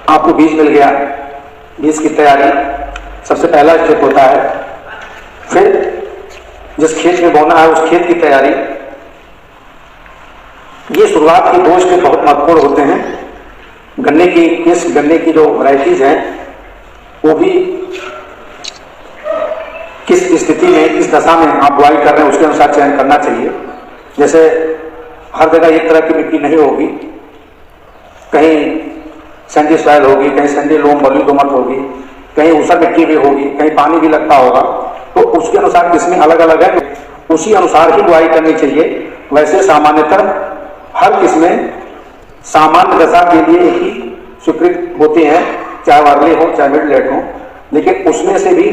आपको बीज मिल गया, बीज की तैयारी सबसे पहला स्टेप होता है। फिर जिस खेत में बोना है उस खेत की तैयारी, ये शुरुआत के 2 स्टेप बहुत महत्वपूर्ण होते हैं। गन्ने की जो वैरायटीज हैं वो भी किस स्थिति में, किस दशा में आप बुआई कर रहे हैं उसके अनुसार चयन करना चाहिए। जैसे हर जगह एक तरह की मिट्टी नहीं होगी, कहीं सैंडी सॉइल होगी, कहीं सैंडी लोम बलुई दोमट होगी, कहीं ऊसर मिट्टी भी होगी, कहीं पानी भी लगता होगा, तो उसके अनुसार किस्में अलग अलग है, उसी अनुसार ही बुआई करनी चाहिए। वैसे सामान्यतः हर किस्में सामान्य दशा के लिए ही स्वीकृत होती हैं, चाहे अर्ली हो चाहे मिड लेट हो, लेकिन उसमें से भी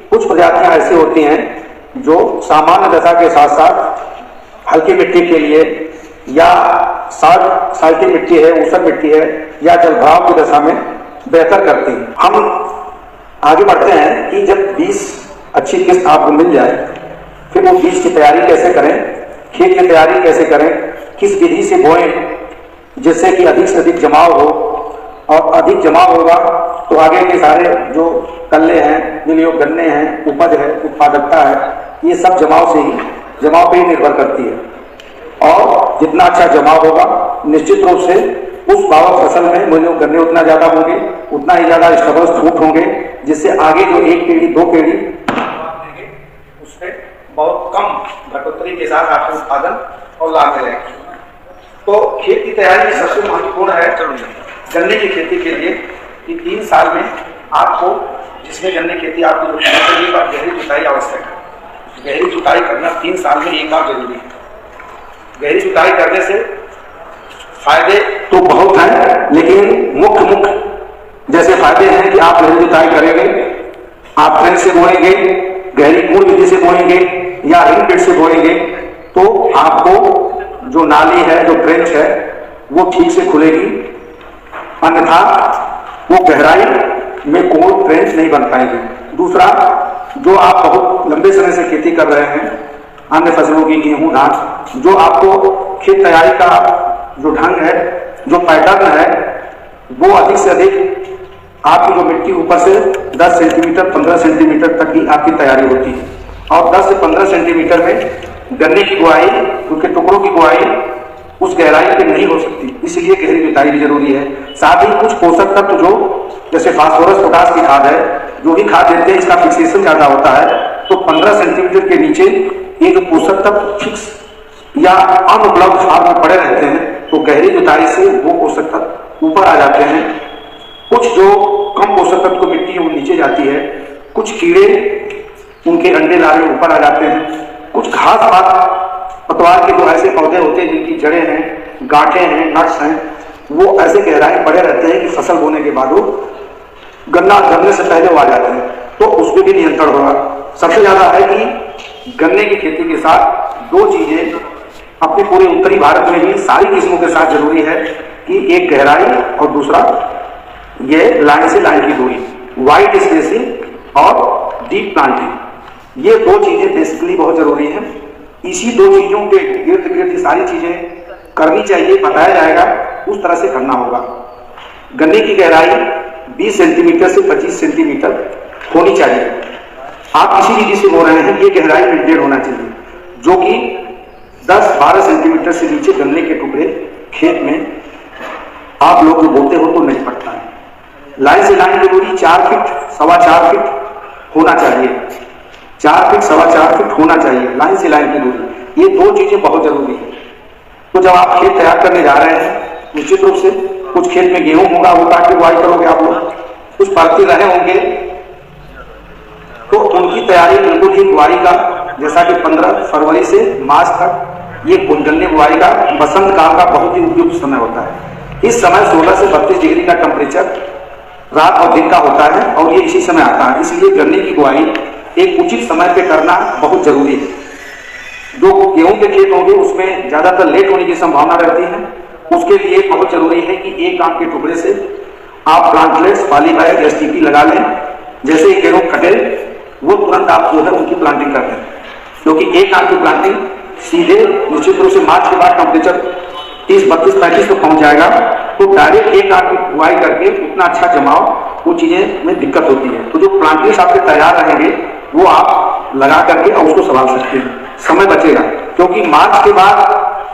कुछ प्रजातियां ऐसी होती हैं जो सामान्य दशा के साथ साथ हल्की मिट्टी के लिए या साल्टी मिट्टी है, ऊसर मिट्टी है या जलभराव की दशा में बेहतर करती हैं। हम आगे बढ़ते हैं कि जब बीज अच्छी किस्म आपको मिल जाए, फिर वो बीज की तैयारी कैसे करें, खेत की तैयारी कैसे करें, किस विधि से बोएं जिससे कि अधिक से अधिक जमाव हो, और अधिक जमाव होगा तो आगे के सारे जो कल्ले हैं, जिन गन्ने हैं, उपज है, उत्पादकता है, ये सब जमाव पे ही निर्भर करती है। और जितना अच्छा जमाव होगा निश्चित रूप से उस बावत फसल में मुझे गन्ने उतना ज्यादा होंगे, उतना ही ज्यादा स्टेबल फ्रूट होंगे, जिससे आगे जो 1 पीढ़ी 2 पीढ़ी उससे बहुत कम घटोत्तरी के साथ आपको उत्पादन और लाभ मिलेगा। तो खेत की तैयारी सबसे महत्वपूर्ण है गन्ने की खेती के लिए कि 3 साल में आपको, जिसमें गन्ने की खेती आपकी गहरी जुताई आवश्यक है। गहरी जुताई करना 3 साल में एक बार जरूरी है। गहरी जुताई करने से फायदे तो बहुत हैं, लेकिन मुख्य जैसे फायदे हैं कि आप गहरी जुताई करेंगे, आप ट्रेंच से बोएंगे, गहरी पूर्ण विधि से बोएंगे या रिंग बिट से बोएंगे, तो आपको जो नाली है, जो ट्रेंच है, वो ठीक से खुलेगी, अन्यथा वो गहराई में कोई ट्रेंच नहीं बन पाएगी। दूसरा, जो आप बहुत लंबे समय से खेती कर रहे हैं, अन्य फसलों की, गेहूं, धान, जो आपको खेत तैयारी का जो ढंग है, जो पैटर्न है, वो अधिक से अधिक आपकी जो मिट्टी ऊपर से 10 सेंटीमीटर 15 सेंटीमीटर तक की आपकी तैयारी होती है, और 10 से 15 सेंटीमीटर में गन्ने की बुआई, उनके टुकड़ों की बुआई उस गहराई पे नहीं हो सकती, इसलिए गहरी जुताई भी जरूरी है। साथ ही कुछ पोषक तत्व जो जैसे फास्फोरस, पोटास की खाद है, जो भी खाद देते हैं इसका फिक्सेशन ज्यादा होता है, तो 15 सेंटीमीटर के नीचे ये जो पोषक तत्व फिक्स या अनुपलब्ध खाद में पड़े रहते हैं, तो गहरी जुताई से वो पोषक तत्व ऊपर आ जाते हैं। कुछ जो कम पोषक तत्व को मिट्टी है वो नीचे जाती है, कुछ कीड़े उनके अंडे लारे ऊपर आ जाते हैं, कुछ घास पात पतवार के जो ऐसे पौधे होते हैं जिनकी जड़ें हैं, गांठें हैं, नट्स हैं, वो ऐसे गहराई में पड़े रहते हैं कि फसल बोने के बाद वो गन्ना जमने से पहले वो आ जाते हैं, तो उस पर भी नियंत्रण होगा। सबसे ज्यादा है कि गन्ने की खेती के साथ 2 चीजें अपने पूरे उत्तरी भारत में भी सारी किस्मों के साथ जरूरी है कि एक गहराई और दूसरा ये लाइन से लाइन की दूरी, वाइड स्पेसिंग और डीप प्लांटिंग, ये 2 चीजें बेसिकली बहुत जरूरी है। इसी 2 चीजों के गिर्द गिर्द सारी चीजें करनी चाहिए, बताया जाएगा उस तरह से करना होगा। गन्ने की गहराई 20 सेंटीमीटर से 25 सेंटीमीटर होनी चाहिए। आप किसी विधि से बो रहे हैं, ये गहराई मेंटेन होना चाहिए, जो कि 10-12 सेंटीमीटर से नीचे गन्ने के टुकड़े खेत में आप लोग जो बोते हो तो नहीं पड़ता है। लाइन से लाइन की दूरी 4 फीट 4.25 फीट होना चाहिए, 4 फीट 4.25 फीट होना चाहिए लाइन से लाइन की दूरी। ये 2 चीजें बहुत जरूरी है। तो जब आप खेत तैयार करने जा रहे हैं, निश्चित रूप से कुछ खेत में गेहूं होगा, वो काट के बुआई करोगे आप लोग, कुछ पड़ती रहे होंगे, तो उनकी तैयारी बिल्कुल ही बुआई का, जैसा कि 15 फरवरी से मार्च तक ये गन्ने बुआई का बसंत काल का बहुत ही उपयुक्त समय होता है। इस समय 16 से 32 डिग्री का टेम्परेचर रात और दिन का होता है, और ये इसी समय आता है, इसलिए गन्ने की बुआई एक उचित समय पे करना बहुत जरूरी है। जो गेहूं के खेत होंगे उसमें ज्यादातर लेट होने की संभावना रहती है, उसके लिए बहुत जरूरी है कि एक आम के टुकड़े से आप प्लांटलेट्स, पॉलीबाग, एसटीपी लगा लें। जैसे ही गेहूं कटे वो तुरंत आप जो है उनकी प्लांटिंग कर दें, क्योंकि एक आम की प्लांटिंग सीधे निश्चित रूप से मार्च के बाद टेम्परेचर 30, 32, 35 तक पहुंच जाएगा, तो डायरेक्ट एक आंख की बुआई करके उतना अच्छा जमाव वो चीजें में दिक्कत होती है। तो जो प्लांटर्स आपके तैयार रहेंगे वो आप लगा करके और उसको संभाल सकते हैं, समय बचेगा। क्योंकि मार्च के बाद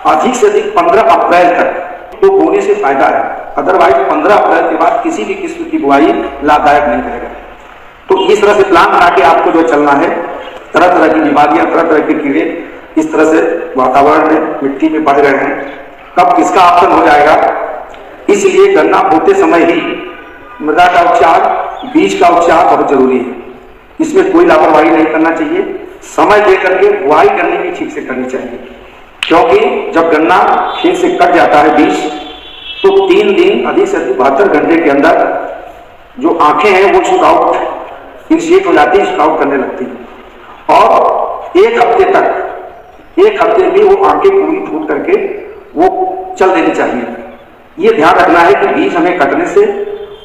अधिक से अधिक 15 अप्रैल तक तो बोने से फायदा है, अदरवाइज 15 अप्रैल के बाद किसी भी किस्म की बुआई लाभदायक नहीं रहेगा। तो इस तरह से प्लान बना के आपको जो चलना है, तरह तरह की बीमारियां, तरह तरह के कीड़े इस तरह से वातावरण में मिट्टी में बढ़ रहे हैं, कब किसका आपतन हो जाएगा। इसलिए गन्ना बोते समय ही मृदा का उपचार, बीज का उपचार बहुत जरूरी है। इसमें कोई लापरवाही नहीं करना चाहिए, समय दे करके बुआई करनी भी ठीक से करनी चाहिए। क्योंकि जब गन्ना खेत से कट जाता है बीज, तो 3 दिन अधिक से अधिक 72 घंटे के अंदर जो आंखें हैं वो स्प्राउट इनिशिएट हो जाती है, स्प्राउट करने लगती है। और एक हफ्ते में वो आंखें पूरी फूट करके वो चल देनी चाहिए। ये ध्यान रखना है कि बीज हमें कटने से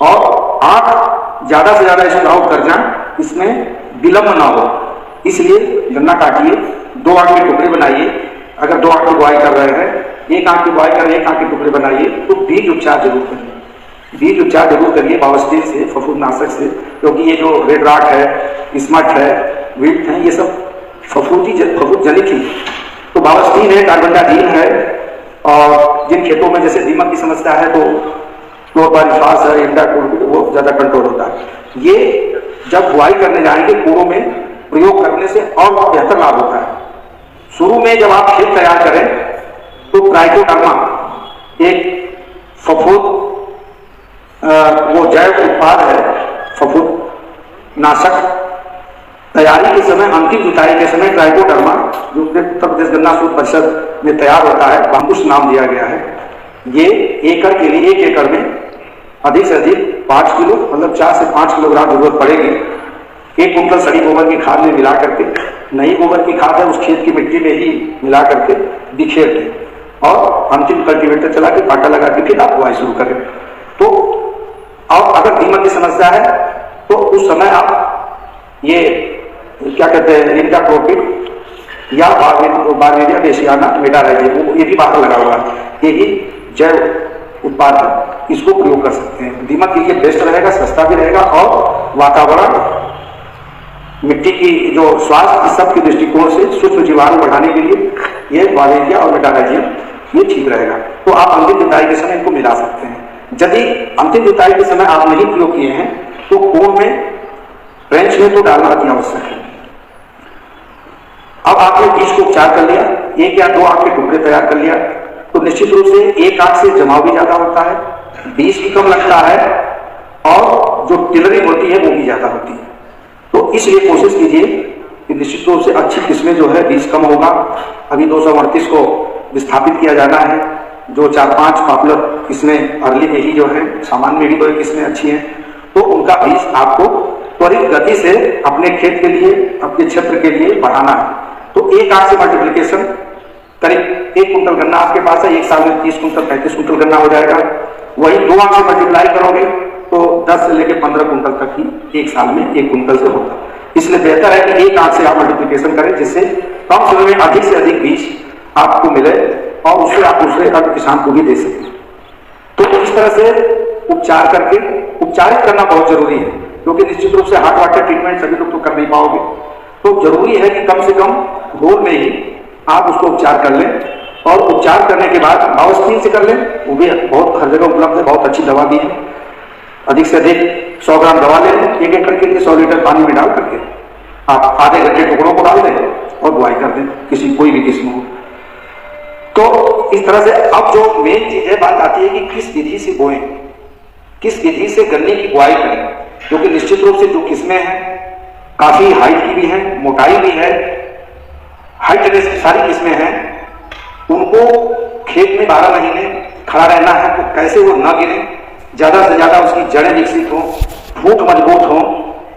और आंख ज्यादा से ज्यादा स्प्राउट कर जाए, इसमें विलंब ना हो। इसलिए गन्ना काटिए, 2 आंख के टुकड़े बनाइए। अगर 2 आंख की बुआई कर रहे हैं, 1 आंख की बुआई कर रहे हैं, 1 आंख के टुकड़े बनाइए, तो बीज उपचार जरूर करिए। बीज उपचार जरूर करिए बावस्टीन से, फफूंदनाशक से, क्योंकि ये जो रेड रॉट है, स्मट है, विल्ट है, ये सब फफूंद जनित ही। तो बावस्टीन है, कार्बेंडाजिम है, और जिन खेतों में जैसे दीमक की समस्या है तो क्लोरपाइरिफास है, इंडाक्लोरपिड, वो ज्यादा कंट्रोल होता है। ये जब बुआई करने जाएंगे कोड़ों में प्रयोग करने से और बेहतर लाभ होता है। शुरू में जब आप खेत तैयार करें तो ट्राइकोडर्मा एक फफूंद वो जैव उत्पाद है, फफूंद नाशक। तैयारी के समय, अंतिम जुताई के समय ट्राइकोडर्मा जो उत्तर प्रदेश गन्ना शोध परिषद में तैयार होता है, बाम्बुस नाम दिया गया है। ये एकड़ के लिए 1 एकड़ में अधिक से अधिक 5 किलो, मतलब 4 से 5 किलोग्राम जरूरत पड़ेगी। 1 कुंटल सड़ी गोबर की खाद में मिला करके, नई गोबर की खाद है उस खेत की मिट्टी में ही मिला करके बिखेर दें और अंतिम कल्टीवेटर चला के पाटा लगा के फिर आप बुआई शुरू करें। तो और अगर दीमक की समस्या है तो उस समय आप ये क्या कहते हैं, इंडाक्लोरपिड या बारवेरिया बेसियाना मेटाराइजियम, ये भी बाहर लगा हुआ है, ये ही जैव उत्पाद है, इसको प्रयोग कर सकते हैं। दीमक के लिए बेस्ट रहेगा, सस्ता भी रहेगा और वातावरण, मिट्टी की जो स्वास्थ्य, इस सब के दृष्टिकोण से सूक्ष्म जीवाणु बढ़ाने के लिए ये बारवेरिया और मेटाराइजियम ये ठीक रहेगा। तो आप अंतिम जुताई के समय इनको मिला सकते हैं। यदि अंतिम जुताई के समय आप नहीं प्रयोग किए हैं तो कोन में, ट्रेंच में तो डालना अति आवश्यक है। अब आपने बीज को उपचार कर लिया, 1 या 2 आंख के टुकड़े तैयार कर लिया, तो निश्चित रूप से 1 आंख से जमाव भी ज्यादा होता है, बीज भी कम लगता है और जो टिलरिंग होती है वो भी ज्यादा होती है। तो इसलिए कोशिश कीजिए कि निश्चित रूप से अच्छी किस्में जो है बीज कम होगा। अभी 238 को विस्थापित किया जाना है। जो 4-5 पॉपुलर किस्में अर्ली में ही जो है, सामान्य में भी 2 किस्में अच्छी हैं, तो उनका बीज आपको त्वरित गति से अपने खेत के लिए, अपने क्षेत्र के लिए बढ़ाना है। तो 1 आंख से मल्टीप्लिकेशन, करीब 1 कुंटल गन्ना आपके पास है, 1 साल में 30 कुंटल 35 कुंटल गन्ना हो जाएगा। वही 2 आंख से मल्टीप्लाई करोगे तो 10 से लेकर 15 कुंटल तक ही 1 साल में 1 कुंटल से होगा। इसलिए बेहतर है कि 1 आंख से आप मल्टीप्लिकेशन करें, जिससे कम समय में अधिक से अधिक बीज आपको मिले और उससे आप दूसरे अन्य किसान को भी दे सकें। तो इस तरह से उपचार करके, उपचारित करना बहुत जरूरी है, क्योंकि निश्चित रूप से हार्ट वाटर ट्रीटमेंट सभी लोग तो कर नहीं पाओगे। तो जरूरी है कि कम से कम घोल में ही आप उसको उपचार कर लें, और उपचार करने के बाद बावस्टीन से कर लें, वो भी बहुत हर जगह उपलब्ध है, बहुत अच्छी दवा भी है। अधिक से अधिक 100 ग्राम दवा ले लें, 1 एकड़ के लिए 100 लीटर पानी में डाल करके आप आधे घंटे टुकड़ों को डाल दें और बुआई कर दें, किसी कोई भी किस्म हो। तो इस तरह से अब जो मेन चीज है, बात आती है कि किस विधि से बोएं, किस विधि से गन्ने की बुआई करें, क्योंकि निश्चित रूप से जो किस्में हैं काफी हाइट की भी हैं, मोटाई भी है, हाइट की सारी किस्में हैं, उनको खेत में 12 महीने खड़ा रहना है, तो कैसे वो न गिरे, ज्यादा से ज्यादा उसकी जड़ें विकसित हों, फूट मजबूत हों,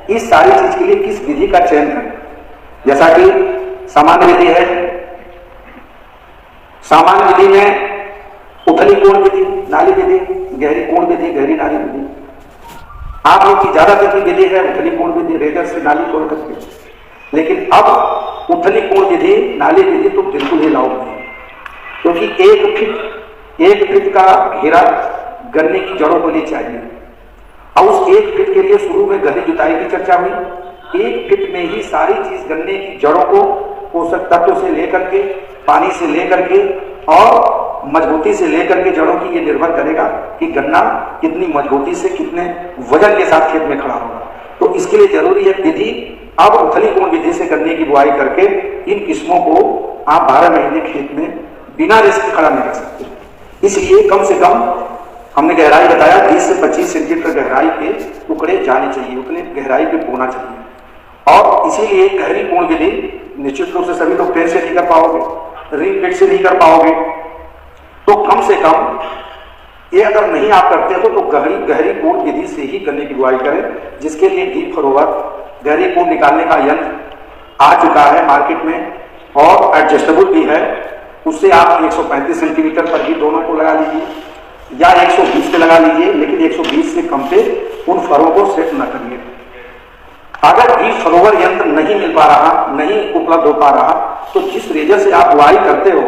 इस सारी चीज के लिए किस विधि का चयन करें। जैसा कि सामान्य विधि है, सामान्य विधि में उथली कोण विधि, नाली विधि, गहरी कोण विधि, गहरी नाली विधि। आप लोग की ज्यादातर की विधि है उथली कोण विधि, रेजर से नाली तोड़ करके। लेकिन अब उथली कोण विधि, नाली विधि तो बिल्कुल ही लाभ नहीं, क्योंकि 1 फीट का घेरा गन्ने की जड़ों को लिए चाहिए। अब उस 1 फीट के लिए शुरू में गहरी जुताई की चर्चा हुई। 1 फीट में ही सारी चीज गन्ने की जड़ों को पोषक तत्व से लेकर के, पानी से लेकर के और मजबूती से लेकर के जड़ों की, ये निर्भर करेगा कि गन्ना कितनी मजबूती से, कितने वजन के साथ खेत में खड़ा होगा। तो इसके लिए जरूरी है विधि। अब उथली कोण विधि से गन्ने की बुआई करके इन किस्मों को आप 12 महीने खेत में बिना रिस्क खड़ा नहीं कर सकते। इसलिए कम से कम हमने गहराई बताया 20 से 25 सेंटीमीटर गहराई के टुकड़े जाने चाहिए, उतने गहराई पे बोना चाहिए। और इसीलिए गहरी कोण विधि निश्चित रूप से सभी लोग पेड़ से नहीं कर पाओगे, रिंग फिट से नहीं कर पाओगे, तो कम से कम ये अगर नहीं आप करते हो तो गहरी कोण विधि से ही गन्ने की बुआई करें, जिसके लिए डीप फरोवर गहरी कोण निकालने का यंत्र आ चुका है मार्केट में और एडजस्टेबल भी है। उससे आप 135 सेंटीमीटर पर भी दोनों को लगा लीजिए या 120 पे लगा लीजिए, लेकिन 120 से कम पे उन फरों को सेट न करिए। अगर डीप फरोवर यंत्र नहीं मिल पा रहा, नहीं उपलब्ध हो पा रहा, तो जिस रेजर से आप बुआई करते हो,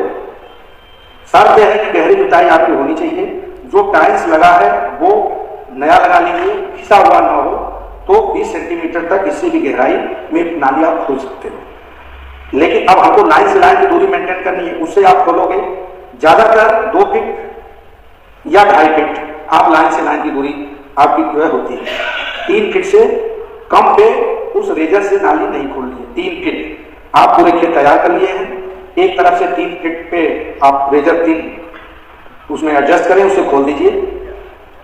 शर्त यह है कि गहरी जुताई आपकी होनी चाहिए। जो टाइल्स लगा है वो नया लगा लीजिए, घिसा हुआ ना हो, तो 20 सेंटीमीटर तक इससे भी गहराई में नाली आप खोल सकते हो। लेकिन अब हमको लाइन से लाइन की दूरी मेंटेन करनी है, उससे आप खोलोगे ज्यादातर 2 फीट या 2.5 फीट आप लाइन से लाइन की दूरी आपकी जो है होती है। 3 फीट से कम पे उस रेजर से नाली नहीं खोलनी है। 3 फीट आप पूरे खेत तैयार कर लिए हैं, एक तरफ से 3 फीट पे आप रेजर 3 उसमें एडजस्ट करें, उसे खोल दीजिए।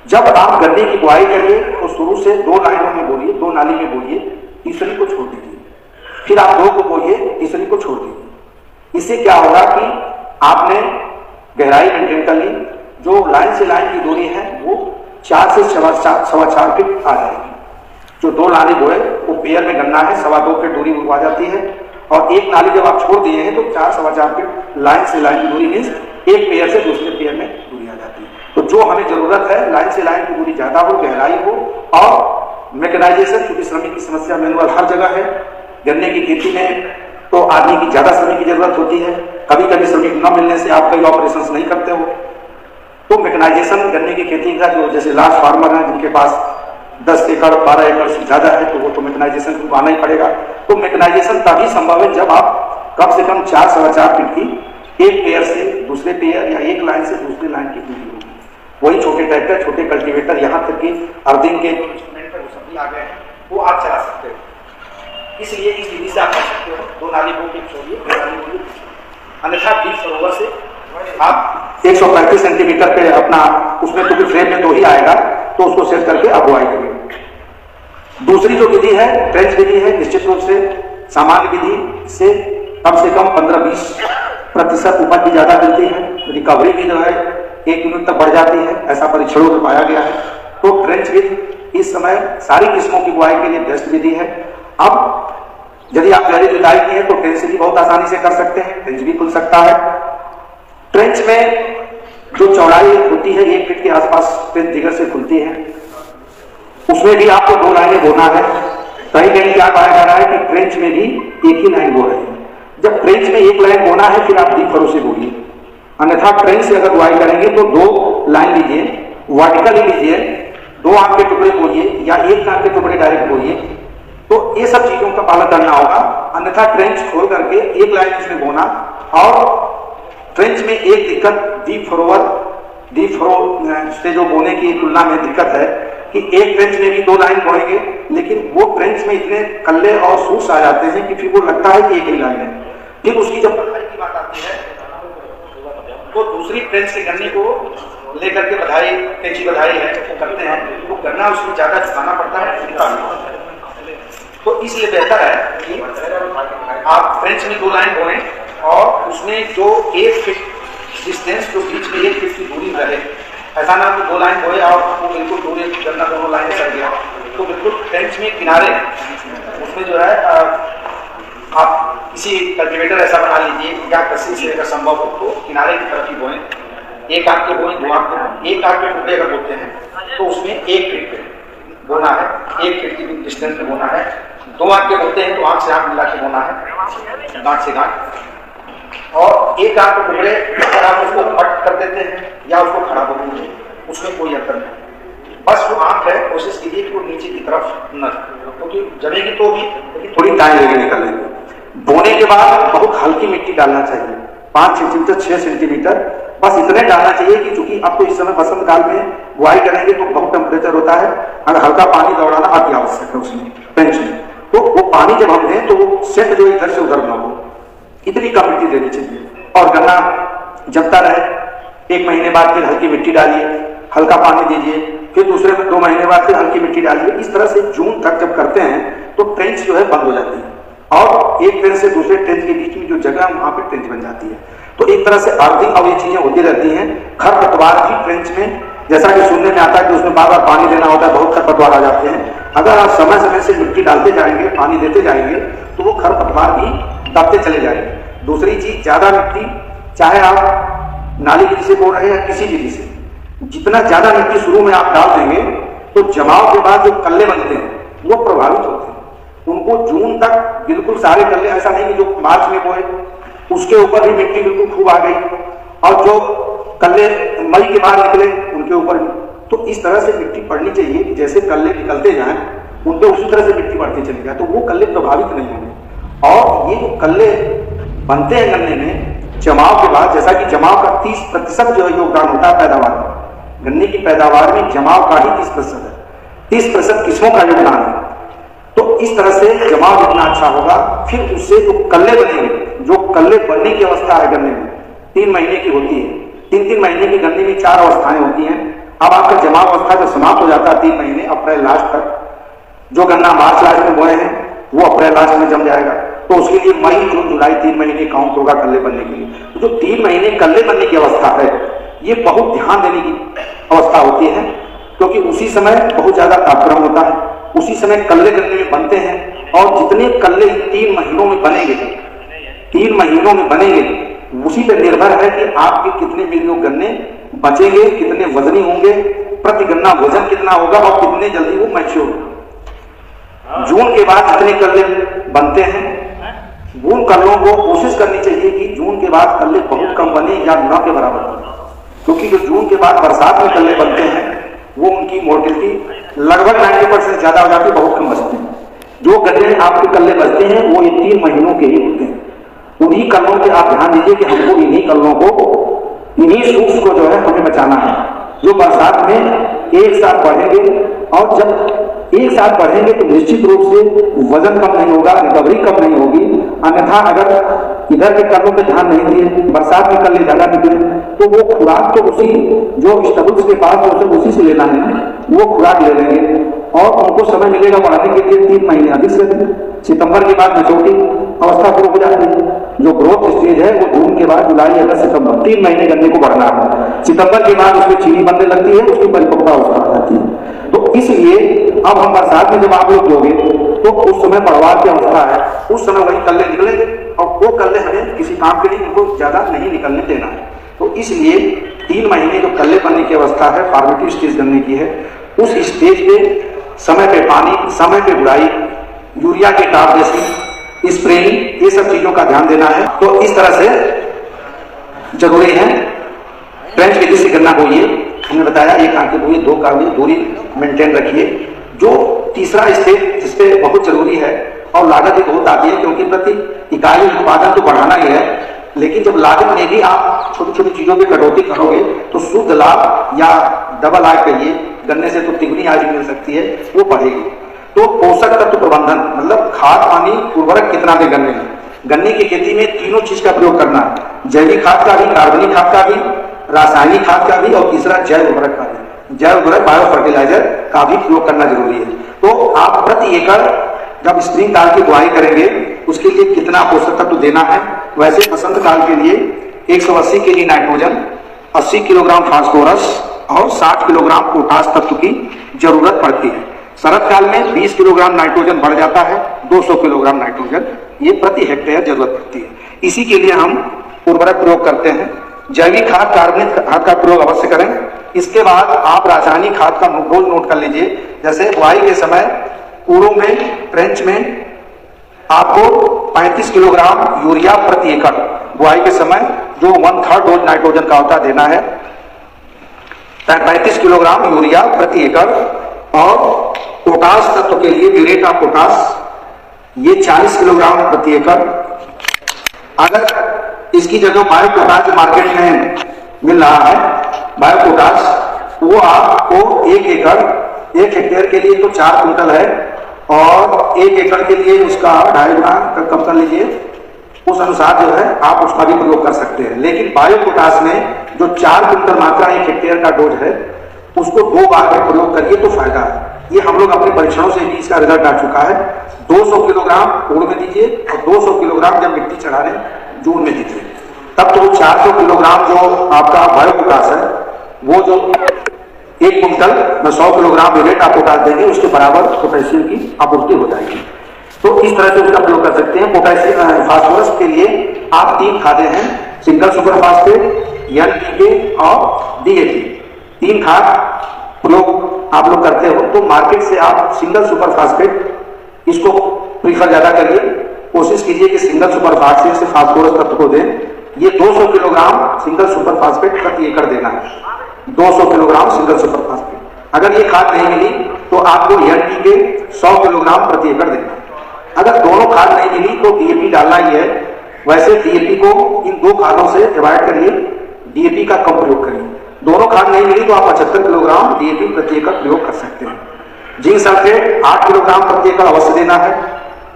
जब आप गन्ने की बुआई करिए तो शुरू से 2 लाइनों में बोलिए, 2 नाली में बोलिए, तीसरी को छोड़ दीजिए, फिर आप 2 को बोलिए, तीसरी को छोड़ दीजिए। इससे क्या होगा कि आपने गहराई मेंटेन कर ली। जो लाइन से लाइन की दूरी है वो 4 से 4.25 फीट आ जाएगी। जो 2 नाली बोए वो पेयर में गन्ना है, 2.25 फीट दूरी आ जाती है, और एक नाली जब आप छोड़ दिए हैं तो 4-4.25 फीट लाइन से लाइन की दूरी मीन्स एक पेयर से दूसरे पेयर में दूरी आ जाती है। तो जो हमें जरूरत है, लाइन से लाइन की दूरी ज्यादा हो, गहराई हो, और मैकेनाइजेशन, क्योंकि श्रमिक की समस्या मैनुअल हर जगह है। गन्ने की खेती में तो आदमी की ज्यादा श्रमिक की जरूरत होती है, कभी कभी श्रमिक न मिलने से आप कई ऑपरेशन नहीं करते हो। तो मैकेनाइजेशन गन्ने की खेती का, जो जैसे लार्ज फार्मर है जिनके पास 10 एकड़ 12 एकड़ से ज्यादा है, तो वो तो मैकेनाइजेशन को आना ही पड़ेगा। तो मैकेनाइजेशन तभी संभव है जब आप कम से कम 4-4.25 फीट की एक पेयर से दूसरे पेयर या एक लाइन से दूसरी लाइन की दूरी होगी। वही छोटे ट्रैक्टर, छोटे कल्टीवेटर, यहाँ तक कि अर्थिंग के इंस्ट्रूमेंट वो सभी आ गए हैं, वो आप चला सकते हो। इसलिए इस विधि से आप कर सकते हो। 2 नाली को छोड़िए, 2 नाली बोलिए, अन्यथा डीप फरोवर से आप 135 सेंटीमीटर पे अपना, उसमें तो फ्रेम में 2 ही आएगा, तो उसको सेट करके आप बुआई करिए। दूसरी जो विधि है ट्रेंच विधि है। निश्चित रूप से सामान्य विधि से कम 15-20% उपज भी ज्यादा मिलती है, रिकवरी भी जो है 1 यूनिट तक बढ़ जाती है, ऐसा परीक्षणों में पाया गया है। तो ट्रेंच विधि इस समय सारी किस्मों की बुआई के लिए बेस्ट विधि है। अब यदि आप गहरी जुताई की है तो ट्रेंच भी बहुत आसानी से कर सकते हैं, ट्रेंच भी खुल सकता है। ट्रेंच में जो चौड़ाई होती है 1 फीट के आसपास ट्रेंच जिगर से खुलती है, उसमें भी आपको 2 लाइनें बोना है। कहीं कहीं क्या पाया जा रहा है कि ट्रेंच में भी एक ही लाइन बो रहे हैं। जब ट्रेंच में 1 लाइन बोना है फिर आप डीप फरो से बोलिए, अन्यथा ट्रेंच से अगर बुआई करेंगे तो 2 लाइन लीजिए, वर्टिकली लीजिए, 2 आंख के टुकड़े बोलिए या 1 आंख के टुकड़े डायरेक्ट बोलिए। तो ये सब चीजों का पालन करना होगा, अन्यथा ट्रेंच खोल करके 1 लाइन इसमें बोना। और ट्रेंच में एक दिक्कत डीप फरो से जो बोने की तुलना में दिक्कत है कि एक ट्रेंच में भी 2 लाइन बोएंगे, लेकिन वो ट्रेंच में इतने कल्ले और सूस आ जाते हैं कि फिर वो लगता है कि एक ही लाइन है। फिर उसकी जब बधाई की बात आती है तो दूसरी ट्रेंच के गन्ने को लेकर के बधाई, कैंची बधाई है वो करते हैं, वो गन्ना उसमें ज्यादा झुकाना पड़ता है। तो इसलिए बेहतर है कि आप ट्रेंच में 2 लाइन बोएं और उसमें जो 1 फीट डिस्टेंस, जो बीच में 1 फीट की दूरी रहे। ऐसा ना कि 2 लाइन बोए और वो बिल्कुल दूरी गन्ना दोनों लाइन सर गया, तो बिल्कुल ट्रेंच में किनारे उसमें जो है आप किसी कल्टीवेटर ऐसा बना लीजिए या कसी से अगर संभव हो तो किनारे की तरफ ही बोएं। 1 आंख के बोएं, 2 आंख के, 1 आंख के टुकड़े अगर बोते हैं तो उसमें 1 फीट पे बोना है, 1 फीट की डिस्टेंस पे बोना है। 2 आंख के बोते हैं तो आंख से आंख मिला के बोना है, गांठ से गांठ। और 1 आंख के टुकड़े अगर आप उसको कट कर देते हैं या उसको खड़ा बोलेंगे, उसमें कोई अंतर कोशिश कीजिए कि वो नीचे की तरफ न, क्योंकि जमेगी तो भी लेकिन थोड़ी टाइम लगेगी निकलने में। बोने के बाद बहुत हल्की मिट्टी डालना चाहिए, 5 सेंटीमीटर 6 सेंटीमीटर बस इतने डालना चाहिए कि चूंकि आपको इस समय बसंत काल में बुआई करेंगे तो बहुत टेम्परेचर होता है, अगर हल्का पानी दौड़ाना अति आवश्यक है उसमें पेंच में, तो वो पानी जब हम दें तो वो सेट जो इधर से उधर न हो, इतनी कम मिट्टी देनी चाहिए। और गन्ना जमता रहे, 1 महीने बाद फिर हल्की मिट्टी डालिए, हल्का पानी दीजिए, फिर दूसरे 2 महीने बाद फिर हल्की मिट्टी डालिए। इस तरह से जून तक जब करते हैं तो ट्रेंच जो है बंद हो जाती है और एक ट्रेंच से दूसरे ट्रेंच के बीच में जो जगह वहां पर ट्रेंच बन जाती है। तो एक तरह से अर्थिंग और ये चीजें होती रहती हैं। खरपतवार भी ट्रेंच में, जैसा कि सुनने में आता है कि उसमें बार बार पानी देना होता है, बहुत खरपतवार आ जाते हैं। अगर आप समय समय से मिट्टी डालते जाएंगे, पानी देते जाएंगे तो वो खरपतवार भी दबते चले जाएंगे। दूसरी चीज, ज्यादा मिट्टी, चाहे आप नाली विधि से बोल रहे हैं या किसी विधि से, जितना ज्यादा मिट्टी शुरू में आप डाल देंगे तो जमाव के बाद जो कल्ले बनते हैं वो प्रभावित होते हैं। उनको जून तक बिल्कुल सारे कल्ले, ऐसा नहीं कि जो मार्च में बोए उसके ऊपर भी मिट्टी बिल्कुल खूब आ गई और जो कल्ले मई के बाद निकले उनके ऊपर भी। तो इस तरह से मिट्टी पड़नी चाहिए कि जैसे कल्ले निकलते जाएं उन पे उसी तरह से मिट्टी बढ़ती चली जाए, तो वो कल्ले प्रभावित नहीं होंगे। और ये जो कल्ले बनते हैं गन्ने में जमाव के बाद, जैसा कि जमाव का 30% जो योगदान होता है पैदावार में, गन्ने की पैदावार में जमाव का ही 30% है, 30% किस्मों का योगदान है। तो इस तरह से जमाव जितना अच्छा होगा, फिर उससे जो कल्ले बनेंगे, जो कल्ले बनने की अवस्था है गन्ने में 3 महीने की होती है, 3-3 महीने की गन्ने में 4 अवस्थाएं होती हैं। अब आपका जमाव अवस्था जब समाप्त हो जाता है 3 महीने अप्रैल लास्ट तक, जो गन्ना मार्च लास्ट में बोए हैं वो अप्रैल लास्ट में जम जाएगा, तो उसके लिए मई जून जुलाई 3 महीने काउंट होगा कल्ले बनने के लिए। तो जो 3 महीने कल्ले बनने की अवस्था है ये बहुत ध्यान देने की अवस्था होती है, क्योंकि उसी समय बहुत ज्यादा तापक्रम होता है, उसी समय कल्ले गन्ने में बनते हैं। और जितने कल्ले 3 महीनों में बनेंगे, 3 महीनों में बनेंगे, उसी पर निर्भर है कि आपके कितने मिलियन गन्ने बचेंगे, कितने वजनी होंगे, प्रति गन्ना वजन कितना होगा और कितने जल्दी वो मैच्योर होगा। जून के बाद जितने कल्ले बनते हैं उन कल्लों को कोशिश करनी चाहिए कि जून के बाद कल्ले बहुत कम बने या न के बराबर बने, क्योंकि जो जून के बाद बरसात में कल्ले बनते हैं वो उनकी मोर्टेलिटी लगभग 90% ज्यादा हो जाती है, बहुत कम बचते हैं। जो गन्ने आपके कल्ले बचते हैं वो ये 3 महीनों के ही होते हैं। उन्हीं कल्लों पे आप ध्यान दीजिए कि हमको इन्हीं कल्लों को, इन्हीं सूक्ष्म को जो है हमें बचाना है, जो बरसात में एक साथ बढ़ेंगे। और जब एक साथ बढ़ेंगे तो निश्चित रूप से वजन कम नहीं होगा, रिकवरी कम नहीं होगी। अन्यथा अगर इधर के कल्लों पे ध्यान नहीं दिए, बरसात में कल्ले ज्यादा निकले तो वो खुराक तो उसी जो स्टबल्स के पास उसी से लेना है, वो खुराक ले लेंगे और उनको समय मिलेगा बढ़ाने के लिए 3 महीने अधिक से अधिक। सितंबर के बाद मैच्योरिटी अवस्था शुरू हो जाती है। जो ग्रोथ स्टेज है वो जून के बाद जुलाई अगस्त सितंबर 3 महीने गन्ने को बढ़ना है। सितंबर के बाद उसमें चीनी बनने लगती है, उसकी परिपक्वता अवस्था आ जाती है। तो इसलिए अब हम बरसात में जब आप लोग दोगे तो उस समय बढ़वार की अवस्था है, उस समय वही कल्ले निकलेंगे और वो कल्ले हमें किसी काम के लिए उनको ज्यादा नहीं निकलने देना है। तो इसलिए 3 महीने जो कल्ले बनने की अवस्था है, फॉर्मेटिव स्टेज गन्ने की है, उस स्टेज पे समय पे पानी, समय पे बुराई, यूरिया के टाप जैसी स्प्रेइंग, ये सब चीजों का ध्यान देना है। तो इस तरह से जरूरी है। ट्रेंच विधि से गन्ना बोइए, हमने बताया 1 आंके बोइए, 2 कालिए, दूरी मेंटेन रखिए। जो तीसरा स्टेज जिसपे बहुत जरूरी है और लागत भी बहुत आती है, क्योंकि प्रति इकाई उत्पादन तो बढ़ाना ही है, लेकिन जब लागत में भी आप छोटी छोटी चीजों की कटौती करोगे तो शुद्ध लाभ या डबल आय कहिए, गन्ने से तो तिगुनी आय मिल सकती है, वो बढ़ेगी। तो पोषक तत्व प्रबंधन मतलब खाद, पानी, उर्वरक कितना दे गन्ने में। गन्ने की खेती में तीनों चीज का प्रयोग करना है, जैविक खाद का भी, कार्बनिक खाद का भी, रासायनिक खाद का भी और तीसरा जैव उर्वरक का भी। जैव उर्वरक बायो फर्टिलाइजर का भी प्रयोग करना जरूरी है। तो आप प्रति एकड़ जब स्प्रिंग काल की बुआई करेंगे उसके लिए कितना पोषक तत्व देना है। वैसे बसंत काल के लिए 180 केजी नाइट्रोजन, 80 किलोग्राम फास्फोरस और 60 किलोग्राम पोटास तत्व की जरूरत पड़ती है। शरद काल में 20 किलोग्राम नाइट्रोजन बढ़ जाता है, 200 किलोग्राम नाइट्रोजन ये प्रति हेक्टेयर जरूरत पड़ती है। इसी के लिए हम उर्वरक प्रयोग करते हैं। जैविक खाद, कार्बनिक खाद का प्रयोग अवश्य करें। इसके बाद आप रासायनिक खाद का रोज नोट कर लीजिए। जैसे बुआई के समय कूड़ों में, ट्रेंच में आपको 35 किलोग्राम यूरिया प्रति एकड़ बुआई के समय, जो 1/3 डोज नाइट्रोजन का होता देना है, 35 किलोग्राम यूरिया प्रति एकड़। और पोटास तत्व के लिए म्यूरेट ऑफ पोटास ये 40 किलोग्राम प्रति एकड़। अगर इसकी जगह बायो पोटास जो मार्केट में मिल रहा है बायो पोटास, वो आपको 1 हेक्टेयर के लिए तो 4 कुंटल है और 1 एकड़ के लिए उसका 2.5 गुना कम कर लीजिए, उस अनुसार जो है आप उसका भी प्रयोग कर सकते हैं। लेकिन बायो पोटास में जो 4 कुंटल मात्रा 1 हेक्टेयर का डोज है उसको 2 बार में प्रयोग करिए तो फायदा है। ये हम लोग अपने परीक्षणों से भी इसका रिजल्ट आ चुका है। 200 किलोग्राम पोड़ में दीजिए और 200 किलोग्राम जब मिट्टी चढ़ा रहे जून में दीजिए, तब तो 400 किलोग्राम जो आपका बायो पोटास है वो जो 1 कुंटल में 100 किलोग्राम म्यूरेट आप पोटास देंगे उसके बराबर पोटेशियम की आपूर्ति हो जाएगी। तो इस तरह से उसका प्रयोग कर सकते हैं। पोटेशियम फास्फोरस के लिए आप 3 खादें हैं, सिंगल सुपर फास्फेट, NPK और DAP। 3 खाद प्रयोग आप लोग करते हो तो मार्केट से आप सिंगल सुपर फास्फेट इसको प्रीफर ज्यादा करिए। कोशिश कीजिए कि सिंगल सुपर फास्फेट से फास्फोरस तत्व को दें। ये 200 किलोग्राम सिंगल सुपर फास्फेट प्रति एकड़ देना है, 200 किलोग्राम सिंगल सुपर फास्फेट। अगर ये खाद नहीं मिली तो आपको NPK 100 किलोग्राम प्रति एकड़ देना है। अगर दोनों खाद नहीं मिली तो DAP डालना ही है। वैसे DAP को इन 2 खादों से डिवाइड करिए, DAP का कम प्रयोग करिए। दोनों खाद नहीं मिली तो आप 75 किलोग्राम DAP प्रति एकड़ प्रयोग कर सकते हैं। जिंक सल्फेट 8 किलोग्राम प्रति एकड़ अवश्य देना है।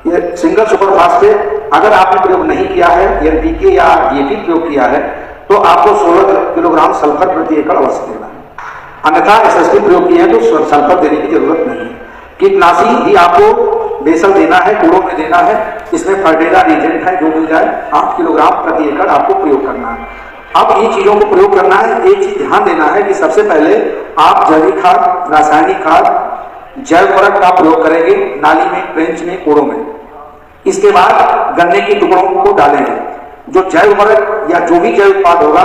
ये सिंगल सुपर फास्फेट अगर आपने प्रयोग नहीं किया है, NPK या DAP प्रयोग किया है, तो आपको 16 किलोग्राम सल्फर प्रति एकड़ अवश्य देना है। अन्यथा SSP प्रयोग किया है तो सल्फर देने की जरूरत नहीं है। कीटनाशी भी आपको बेसल देना है, कूड़ों में देना है। इसमें फर्टिलाइजर एजेंट है, जो मिल जाए 8 किलोग्राम प्रति एकड़ आपको प्रयोग करना है। अब इन चीजों को प्रयोग करना है। एक चीज ध्यान देना है कि सबसे पहले आप जैविक खाद, रासायनिक खाद, जैव उर्वरक का प्रयोग करेंगे नाली में, ट्रेंच में, कोड़ों में। इसके बाद गन्ने की टुकड़ों को डालेंगे। जो जैव उर्वरक या जो भी जैव उत्पाद होगा,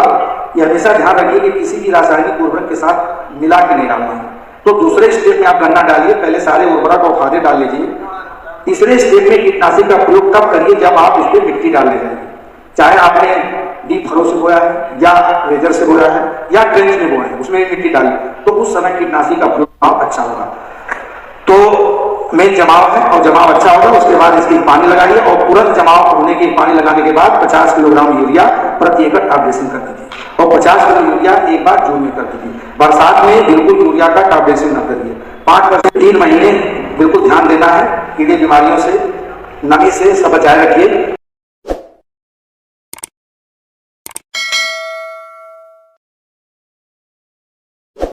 यह हमेशा ध्यान रखिए कि किसी भी रासायनिक उर्वरक के साथ मिला के नहीं डालना है। तो दूसरे स्टेप में आप गन्ना डालिए, पहले सारे उर्वरक और खादें डाल लीजिए। तीसरे स्टेप में कीटनाशी का प्रयोग तब करिए जब आप उस पर मिट्टी डालने जाएंगे, चाहे आपने डीप फरो से बोया है या रेजर से बोया है या ट्रेंच में बोया है, उसमें मिट्टी डाली तो उस समय कीटनाशी का प्रयोग अच्छा होगा। तो मेन जमाव है और जमाव अच्छा होगा। उसके बाद इसकी पानी लगाइए और तुरंत जमाव होने के पानी लगाने के बाद 50 किलोग्राम यूरिया प्रति एकड़ टॉप ड्रेसिंग कर दीजिए और 50 किलो यूरिया एक बार जून में कर दीजिए। बरसात में बिल्कुल यूरिया का टॉप ड्रेसिंग न करिए। 5% 3 महीने बिल्कुल ध्यान देना है। कीड़े बीमारियों से, नमी से सब बचाए रखिए।